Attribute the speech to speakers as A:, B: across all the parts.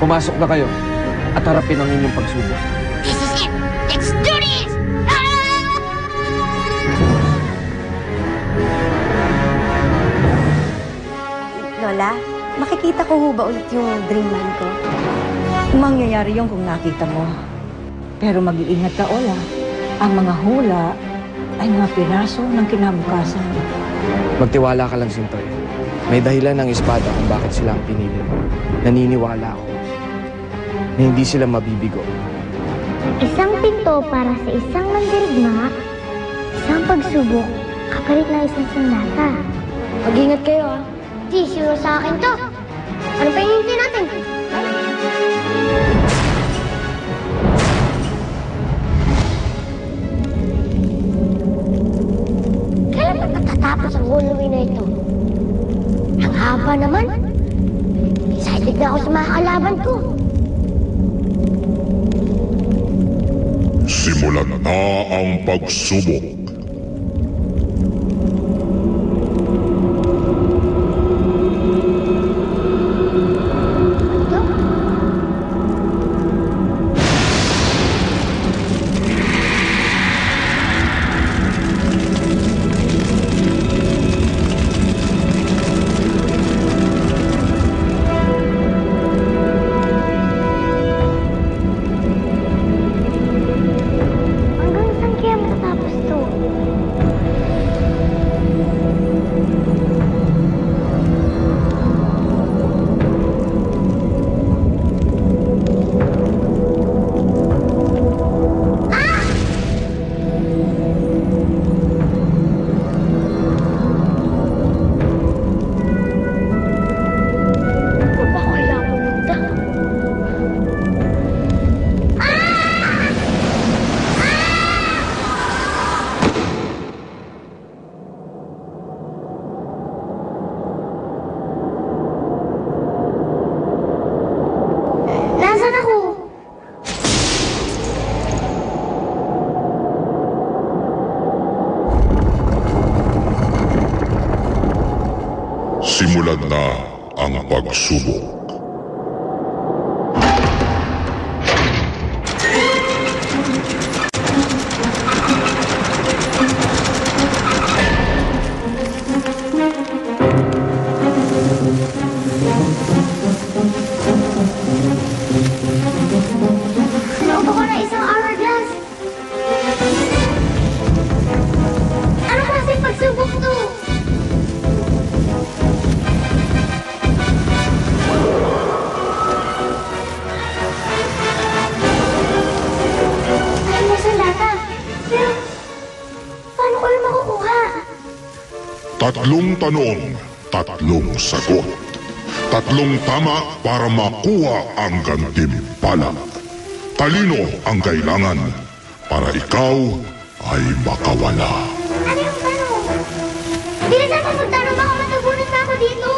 A: Pumasok na kayo at harapin ang inyong pagsubok.
B: This is it! Let's do this!
C: Lola, makikita ko ho ba ulit yung dream man ko?
D: Mangyayari yun kung nakita mo. Pero mag-iingat ka, Ola. Ang mga hula ay mga piraso ng kinabukasan.
A: Magtiwala ka lang, Sintoy. May dahilan ng espada kung bakit sila ang pinili. Naniniwala ako na hindi sila mabibigo.
B: Isang pinto para sa isang mandirigma, isang pagsubok, kapalit na isang sandata.
C: Mag-ingat kayo, ah.
B: Di, sure sa akin to. Ano pa hinihintay natin? Kailan ba matatapos ang Halloween na ito? Ang haba naman. Excited na ako sa mga kalaban ko.
E: Simulan na ang pagsubok. Simulan na ang pagsubok.
B: Naupo ko na isang hourglass. Ano kasi pagsubok to?
E: Tatlong tanong, tatlong sagot. Tatlong tama para makuha ang gantimpala. Talino ang kailangan para ikaw ay makawala.
B: Ano yung tanong? Bilisan mo magtanong, baka matabunan na ako dito.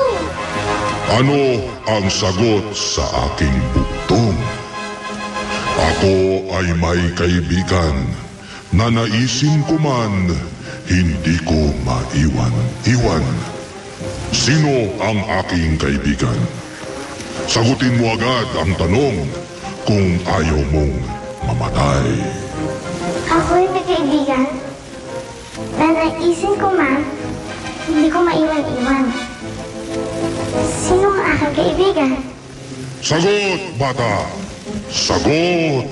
E: Ano ang sagot sa aking bugtong? Ako ay may kaibigan na naisin ko man hindi ko maiwan-iwan. Sino ang aking kaibigan? Sagutin mo agad ang tanong kung ayaw mong mamatay.
B: Ako ay may kaibigan na naisin ko man, hindi ko maiwan-iwan. Sino ang aking kaibigan?
E: Sagot, bata! Sagot!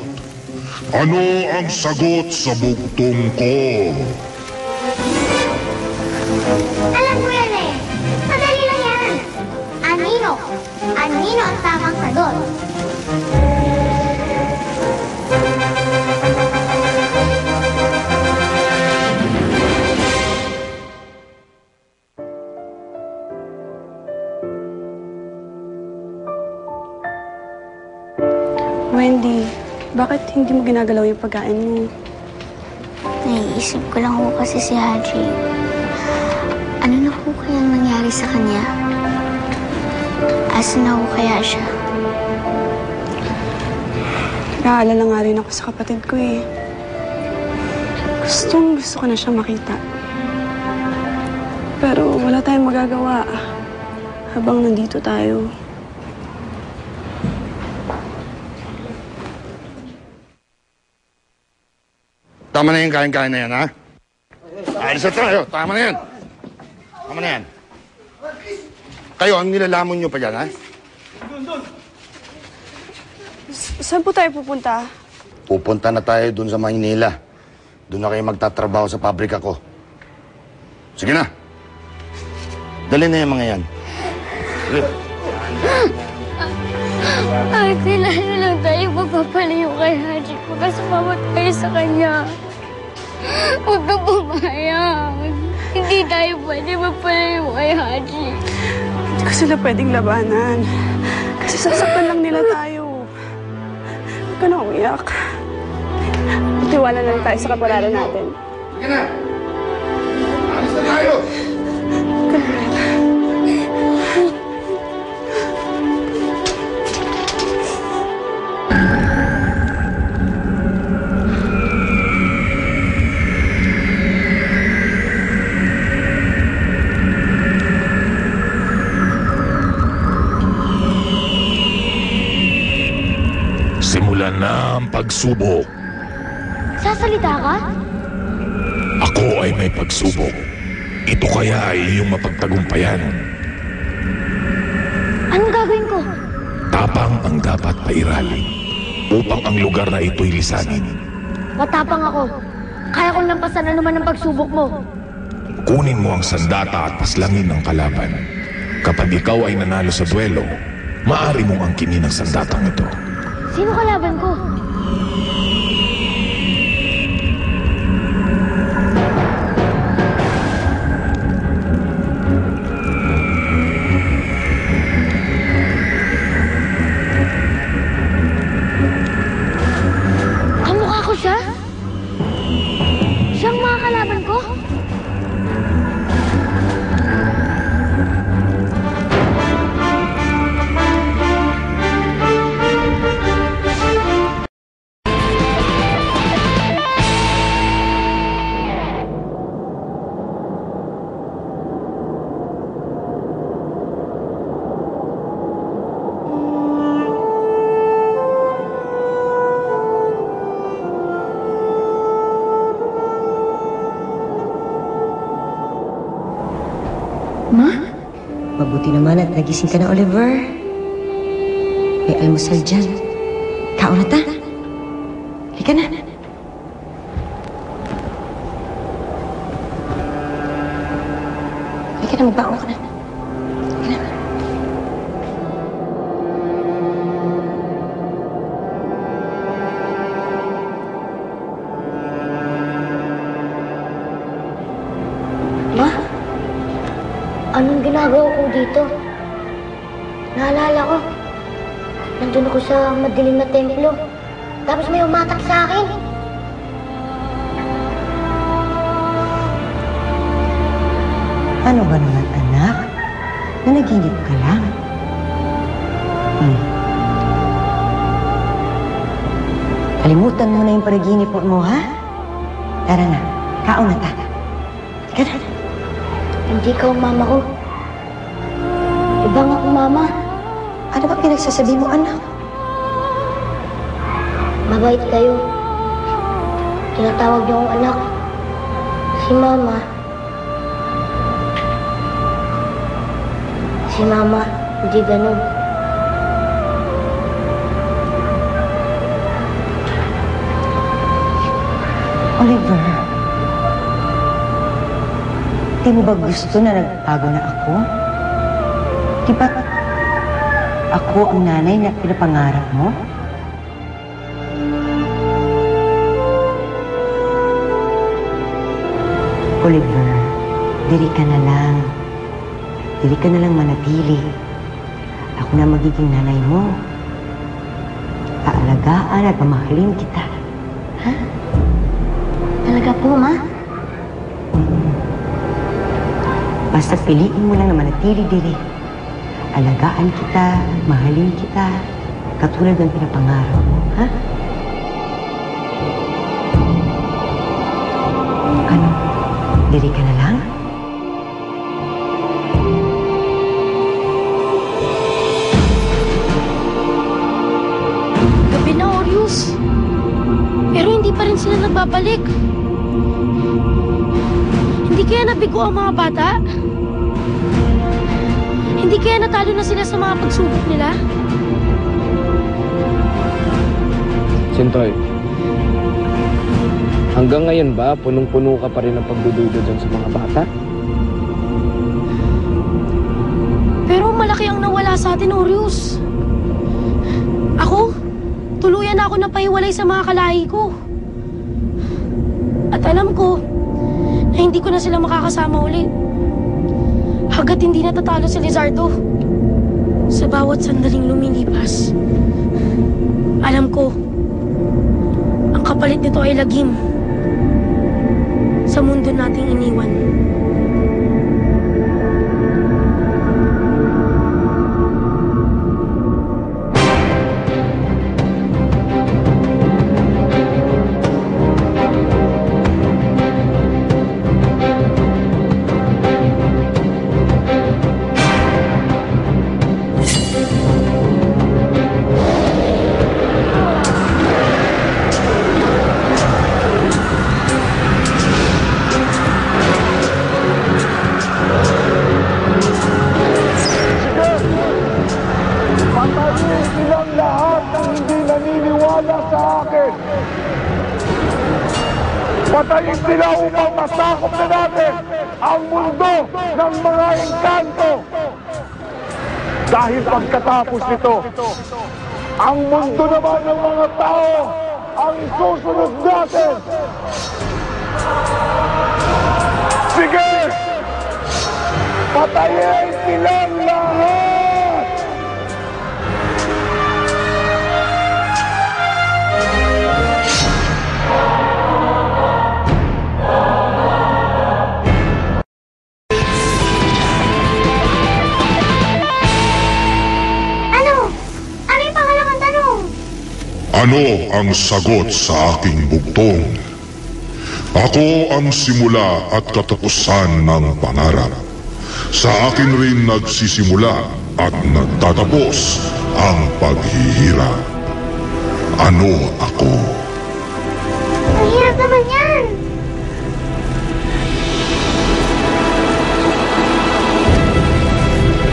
E: Ano ang sagot sa bugtong ko?
B: Alam ko yan eh. Madali lang yan. Anino. Anino ang tamang sagot.
F: Wendy, bakit hindi mo ginagalaw yung pagkain mo?
B: Naiisip ko lang ho kasi si Haji. Ano na ho kayang nangyari sa kanya? Asan na ho kaya siya?
F: Naalala nga rin ako sa kapatid ko eh. Gusto ko na siya makita. Pero wala tayong magagawa habang nandito tayo.
E: tama na yung kain-kain na yan, ha? Alis na tayo. Tama na yan. Tama na yan. Kayo, ang nilalamon nyo pa dyan, ha?
F: Saan po tayo pupunta?
E: Pupunta na tayo dun sa Maynila. Doon na kayo magtatrabaho sa pabrika ko. Sige na. Dali na yung mga yan. Sige.
B: Ate, lalo lang tayo magpapalayo kay Haji ko kasi sumama tayo sa kanya. Huwag na pumayag. Hindi tayo pwede magpalayo kay Haji.
F: Hindi ko sila pwedeng labanan. Kasi sasaktan lang nila tayo. Huwag ka na umiyak. Tiwala na lang tayo sa kaparada natin.
E: Sige na. Alis na tayo.
G: Simulan na ang pagsubok.
B: Sasalita ka?
G: Ako ay may pagsubok. Ito kaya ay iyong mapagtagumpayan.
B: Anong gagawin ko?
G: Tapang ang dapat pairalin upang ang lugar na ito'y lisanin.
B: Matapang ako. Kaya kong lampasan na naman ang pagsubok mo.
G: Kunin mo ang sandata at paslangin ng kalaban. Kapag ikaw ay nanalo sa duelo, maaari mong angkinin ang sandatang ito.
B: Sino kalaban ko? Kamukha ko siya? Siyang mga kalaban ko?
D: Mabuti naman at nagising ka na, Oliver. May almusal dyan. Kaon na ta. Halika na. Halika na, magbaon ka na. Halika na.
B: Ma? Anong ginagawa ko dito? Naalala ko. Nandun ako sa madilim na templo. Tapos may umatak sa akin.
D: Ano ba naman, anak? Nanaginip ka lang. Kalimutan mo na yung panaginip mo, ha? Tara na, kaon na ta. Teka na.
B: Hindi ka mama ko. Ibang ako, mama.
D: Ano ba pinagsasabi mo, anak?
B: Mabait kayo. Tinatawag niyo akong anak. Si mama. Si mama, hindi ganun.
D: Oliver, di mo ba gusto na nagbago na ako? Di ba ako ang nanay na pinapangarap mo? Oliver, diri ka na lang. Diri ka na lang manatili. Ako na magiging nanay mo. Aalagaan at mamahalin kita. Ha?
B: Talaga po, ma?
D: Basta piliin mo lang na manatili diri. Alagaan kita, mahalin kita, katulad ng pinapangarap mo, ha? Ano? Diri ka na lang?
B: Gabi na, Orius. Pero hindi pa rin sila nagbabalik. bigo ang mga bata? Hindi kaya natalo na sila sa mga pagsubok nila?
A: Sintoy, hanggang ngayon ba punong-puno ka pa rin ng pagdududa dyan sa mga bata?
B: Pero malaki ang nawala sa atin, Orius. Ako, tuluyan na ako napahiwalay sa mga kalahi ko. At alam ko na hindi ko na sila makakasama uli. Hanggat hindi natatalo si Lizardo sa bawat sandaling lumilipas. Alam ko, ang kapalit nito ay lagim sa mundo nating iniwan.
H: Patayin silang lahat ng hindi naniniwala sa akin. Patayin sila upang masakop na natin ang mundo ng mga engkanto. Dahil pagkatapos nito, ang mundo naman ng mga tao ang isusunod natin. Sige! Patayin silang lahat!
G: Ano ang sagot sa aking bugtong? Ako ang simula at katapusan ng pangarap. Sa akin rin nagsisimula at nagtatapos ang paghihirap. Ano ako?
B: Ang hirap naman yan!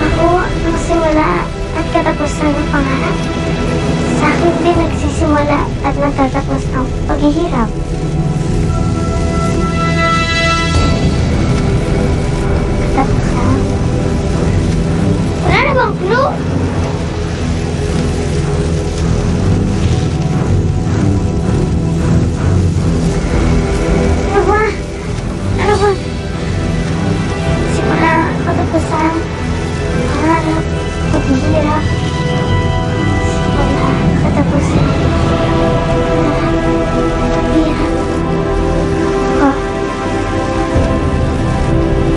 B: Ako ang simula at katapusan ng pangarap. Sa akin din nagsisimula at nagtatapos ang paghihirap. Katapusan? Wala na bang clue? Ano ba? Ano ba? Simula, katapusan, pangarap, paghihirap. Katapusan. Hirap. Oh.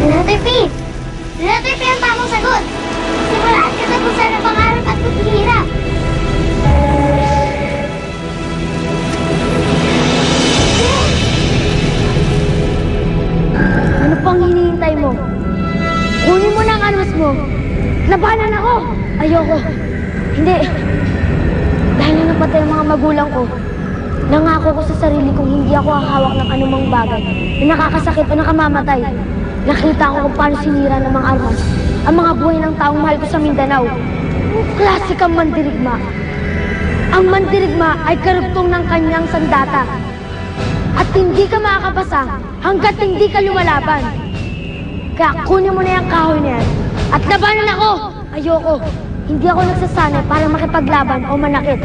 B: Letter P! Letter P ang tamang sagot! Simula at katapusan ng pangarap at paghihirap. Ano pang hinihintay mo? Kunin mo na ang armas mo! Labanan ako! Ayoko! Hindi! Dahil na napatay ang mga magulang ko, nangako ko sa sarili kong hindi ako hahawak ng anumang bagay na nakakasakit o nakamamatay. Nakita ko kung paano sinira ng mga armas ang mga buhay ng taong mahal ko sa Mindanao. Klasikang mandirigma. Ang mandirigma ay karugtong ng kanyang sandata. At hindi ka makakapasa hanggat hindi ka lumalaban. Kaya kunin mo na yung kahoy na yan at labanan ako! Ayoko! Hindi ako nagsasanay para makipaglaban o manakit.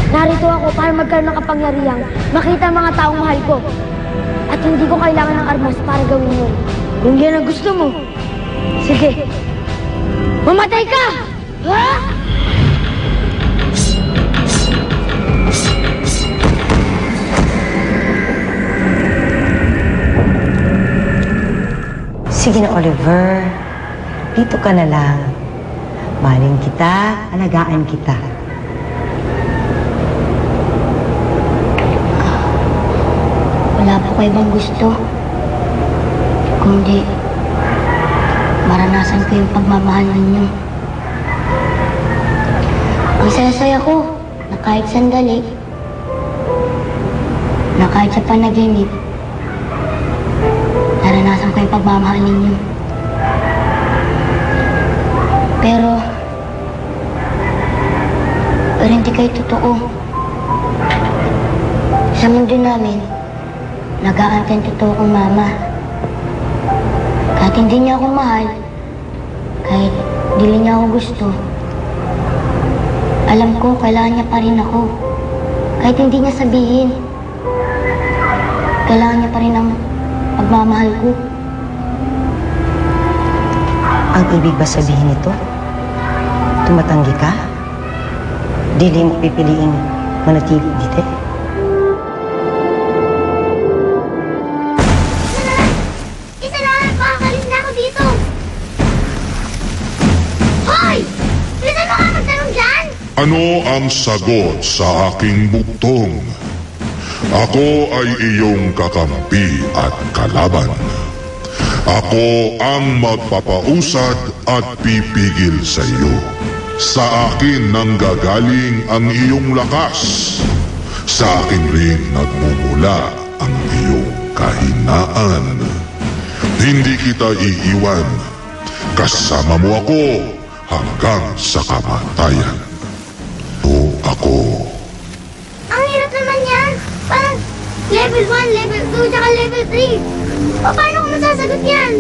B: Narito ako para magkaroon ng kapangyarihang makita ang mga taong mahal ko. At hindi ko kailangan ng armas para gawin yun. Kung yan ang gusto mo, sige, mamatay ka! Ha?
D: Sige na, Oliver. Dito ka na lang. Mahalin kita, alagaan kita.
B: Wala po kayo bang gusto? Kundi, maranasan ko yung pagmamahal ninyo. Ang saya-saya ko na kahit sandali, na kahit sa panaginip, naranasan ko yung pagmamahal ninyo. Pero hindi kayo totoo. Sa mundo namin, nag-aantay ang totoo kong mama. Kahit hindi niya ako mahal, kahit hindi niya ako gusto, alam ko kailangan niya pa rin ako. Kahit hindi niya sabihin, kailangan niya pa rin ang pagmamahal ko.
I: Ang ibig ba sabihin nito? Tumatanggi ka? Dili mo pipiliing manatili dito?
B: Isa na! Pakakalis na ako dito! Hoy! Bilisan mo ka magtanong dyan!
G: Ano ang sagot sa aking bugtong? Ako ay iyong kakampi at kalaban. Ako ang magpapausad at pipigil sa iyo. Sa akin nanggagaling ang iyong lakas. Sa akin rin nagmumula ang iyong kahinaan. Hindi kita iiwan. Kasama mo ako hanggang sa kamatayan. O ako.
B: Ang hirap naman yan! Parang level 1, level 2, tsaka level 3. Paano ko masasagot yan?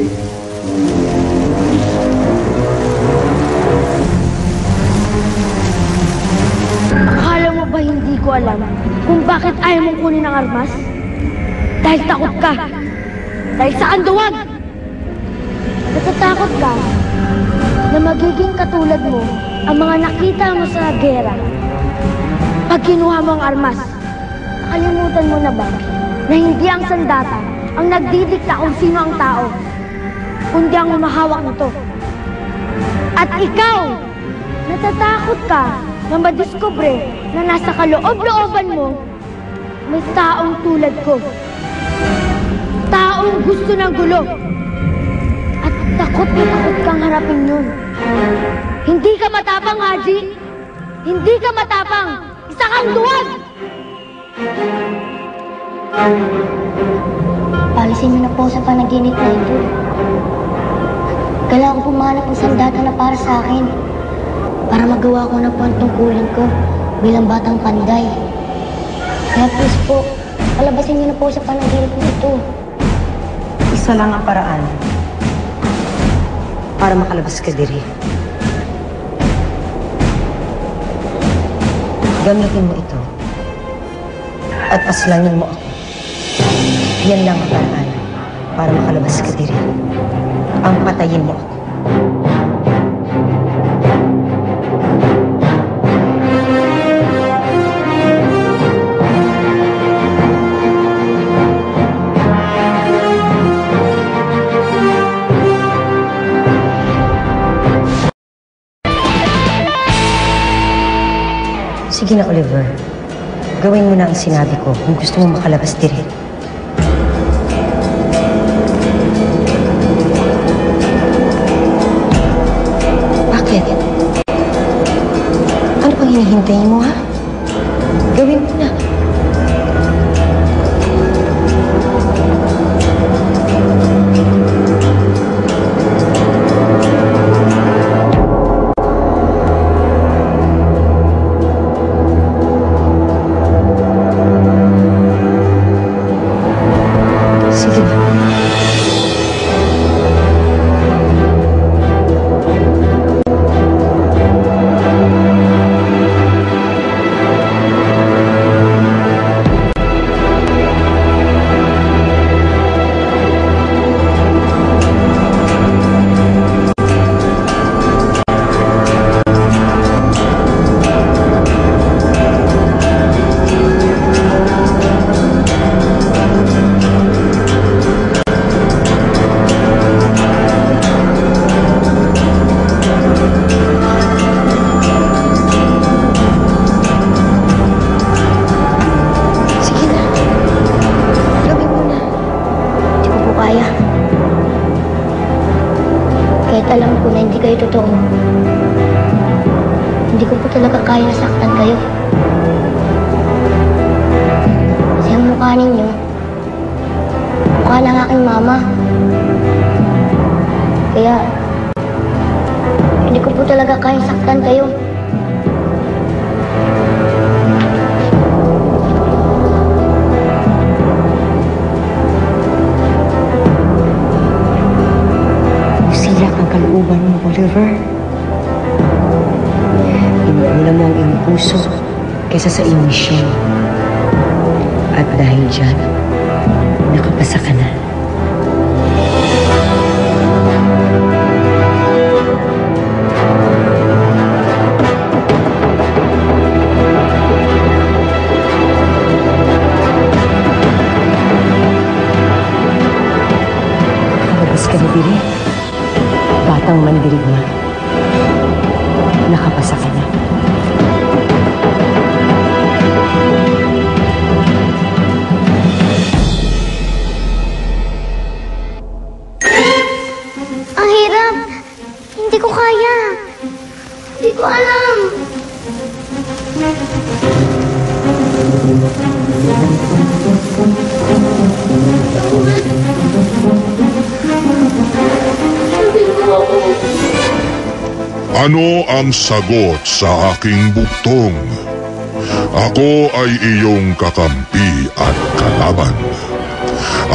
J: Akala mo ba hindi ko alam kung bakit ayaw mong kunin ang armas? Dahil takot ka. Dahil sa kanduwag. Natatakot ka na magiging katulad mo ang mga nakita mo sa gera. Pag kinuha mo ang armas, nakalimutan mo na ba na hindi ang sandata ang nagdidikta kung sino ang tao, kundi ang humahawak nito. At ikaw, natatakot ka na madiskubre na nasa kaloob-looban mo may taong tulad ko. Taong gusto ng gulo. At takot na takot kang harapin yun. Hindi ka matapang, Haji. Hindi ka matapang. Isa kang duwag!
B: Palisin niyo na po sa panaginip na ito. Kailangan ko pumanap ng sandata na para sa akin. Para magawa ko ng pantungkulin ko bilang batang panday. Kaya please po, palabasin niyo na po sa panaginip na ito.
I: Isa lang ang paraan para makalabas ka diri. Gamitin mo ito at paslangin mo ako. Yan lang ang paraan para makalabas ka diri. Ang patayin mo ako. Sige na, Oliver. Gawin mo na ang sinabi ko kung gusto mo makalabas diri. Bakit? Ano pang hinihintay mo, ha? Gawin mo na. Sige na. Sige na. Gawin mo na.
B: Hindi ko po kaya. Kahit alam ko na hindi kayo totoo, hindi ko po talaga kaya saktan kayo. Kasi ang mukha ninyo, mukha ng aking mama. Kaya, hindi ko po talaga kayang saktan kayo.
I: Usilak ang kalooban mo, Oliver. Inuuna mo ang iyong puso kaysa sa iyong misyon. At dahil dyan, nakapasa ka na. Nakalabas ka na diri. Batang mandirigma. Nakapasa ka na.
B: Ang hirap! Hindi ko kaya! Hindi ko alam!
H: Ano ang sagot sa aking buktong? Ako ay iyong kakampi at kalaban.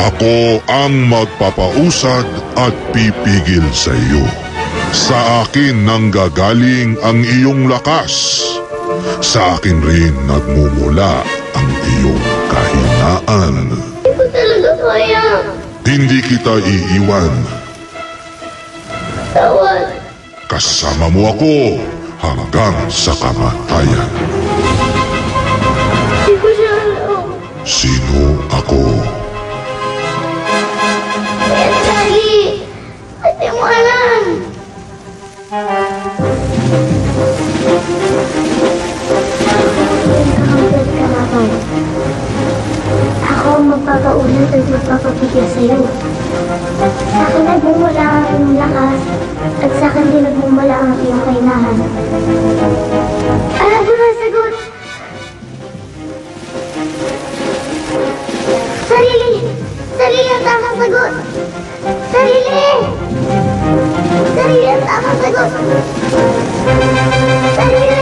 H: Ako ang magpapausad at pipigil sa iyo. Sa akin nanggagaling ang iyong lakas. Sa akin rin nagmumula ang iyong kahinaan.
B: Hindi ko talaga kaya.
H: Hindi kita iiwan.
B: Tawad.
H: Kasama mo ako hanggang sa kamatayan.
B: Hindi ko siya alam.
H: Sino ako?
B: Kaya Charlie, ate mo alam. Ako ang magpapaulit at magpapapigil sa'yo. Sa akin nagmumula ang iyong lakas at sa akin din nagmumula ang iyong kainahan. Alam ko na ang sagot! Sarili! Sarili ang tamang sagot! Sarili! Sarili ang tamang sagot! Sarili!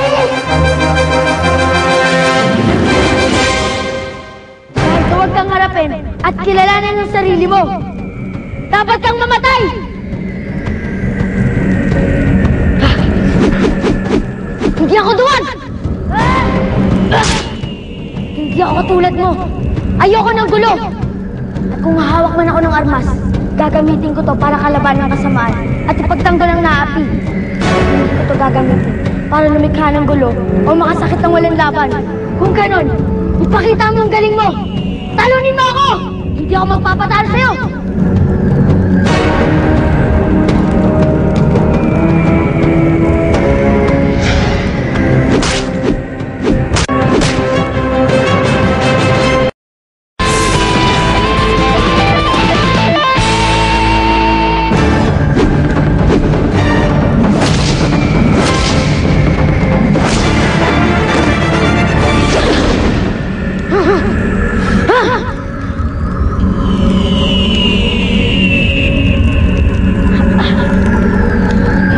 J: Kahit huwag kang harapin at kilalanin ang sarili mo, dapat kang mamatay! Hindi ako duwag! Hindi ako katulad mo. Ayoko ng gulo. At kung hahawak man ako ng armas, gagamitin ko to para kalabanan ng kasamaan at ipagtanggol ang naapi. Hindi ko to gagamitin para lumikha ng gulo o makasakit ng walang laban. Kung ganon, ipakita mo ang galing mo. Talunin mo ako! Hindi ako magpapatalo sa'yo!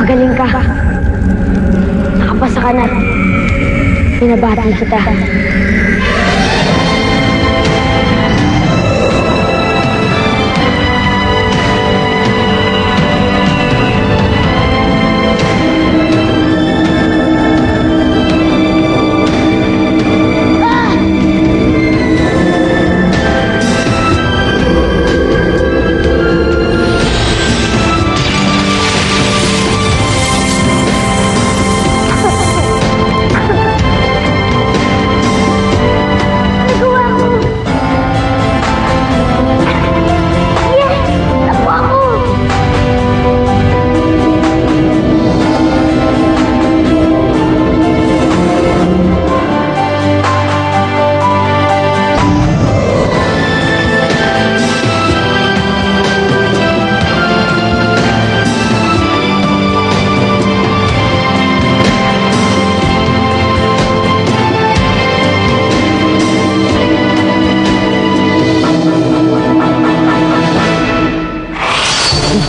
J: Magaling ka. Nakapasa ka na. Pinabati kita.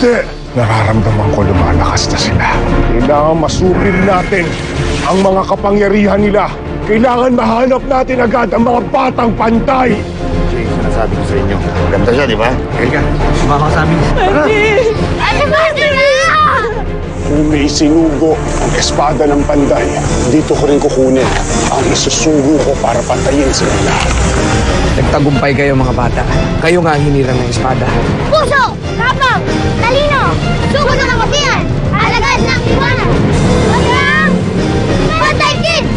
H: Hindi! Nararamdaman ko lumalakas na sila. Kailangan masupil natin ang mga kapangyarihan nila. Kailangan mahanap natin agad ang mga batang pantay.
E: Jay, sinasabi ko sa inyo. Ganda siya, di ba?
A: Elga, sumama ka sa amin.
H: Kung may sinugo ang espada ng panday, dito ko rin kukunin ang isusugo ko para patayin sila lahat.
A: Nagtagumpay kayo mga bata. Kayo nga ang hinirang ng espada.
J: Puso! Kapang! Talino! Sugo ng kabutihan! Alagad ng iwanan! Matang! Pantay Kids!